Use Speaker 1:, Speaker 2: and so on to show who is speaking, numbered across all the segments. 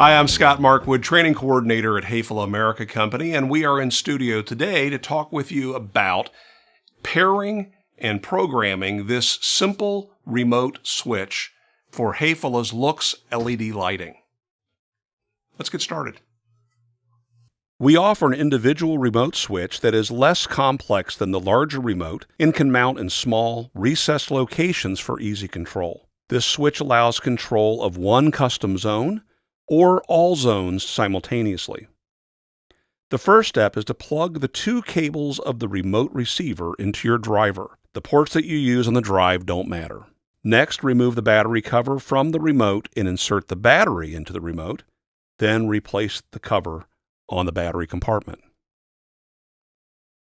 Speaker 1: Hi, I'm Scott Markwood, Training Coordinator at Häfele America Company, and we are in studio today to talk with you about pairing and programming this simple remote switch for Häfele's Loox LED lighting. Let's get started. We offer an individual remote switch that is less complex than the larger remote and can mount in small, recessed locations for easy control. This switch allows control of one custom zone or all zones simultaneously. The first step is to plug the two cables of the remote receiver into your driver. The ports that you use on the drive don't matter. Next, remove the battery cover from the remote and insert the battery into the remote, then replace the cover on the battery compartment.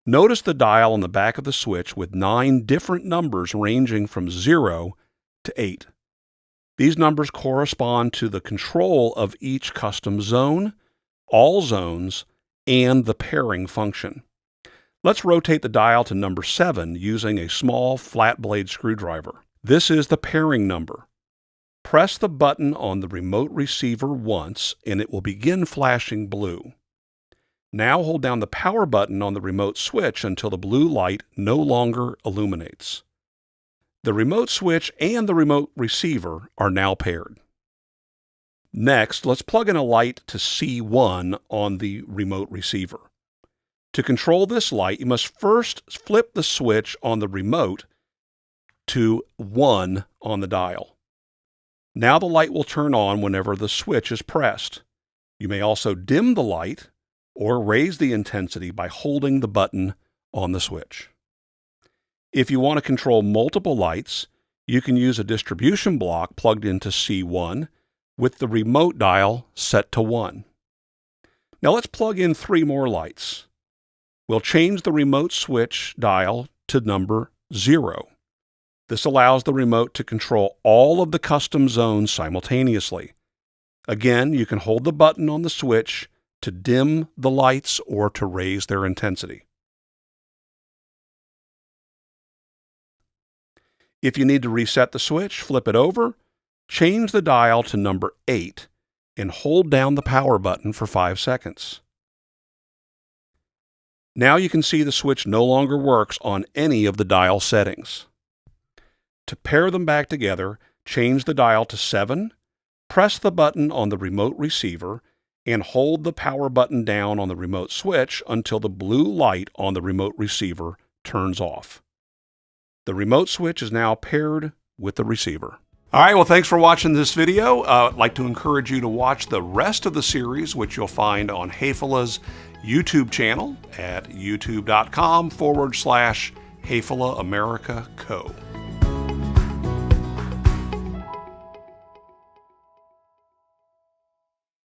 Speaker 1: Notice the dial on the back of the switch with 9 different numbers ranging from 0 to 8. These numbers correspond to the control of each custom zone, all zones, and the pairing function. Let's rotate the dial to number 7 using a small flat blade screwdriver. This is the pairing number. Press the button on the remote receiver once and it will begin flashing blue. Now hold down the power button on the remote switch until the blue light no longer illuminates. The remote switch and the remote receiver are now paired. Next, let's plug in a light to C1 on the remote receiver. To control this light, you must first flip the switch on the remote to 1 on the dial. Now the light will turn on whenever the switch is pressed. You may also dim the light or raise the intensity by holding the button on the switch. If you want to control multiple lights, you can use a distribution block plugged into C1 with the remote dial set to 1. Now let's plug in 3 more lights. We'll change the remote switch dial to number 0. This allows the remote to control all of the custom zones simultaneously. Again, you can hold the button on the switch to dim the lights or to raise their intensity. If you need to reset the switch, flip it over, change the dial to number 8, and hold down the power button for 5 seconds. Now you can see the switch no longer works on any of the dial settings. To pair them back together, change the dial to 7, press the button on the remote receiver, and hold the power button down on the remote switch until the blue light on the remote receiver turns off. The remote switch is now paired with the receiver. All right, well, thanks for watching this video. I'd like to encourage you to watch the rest of the series, which you'll find on Häfele's YouTube channel at youtube.com/Häfele America Co.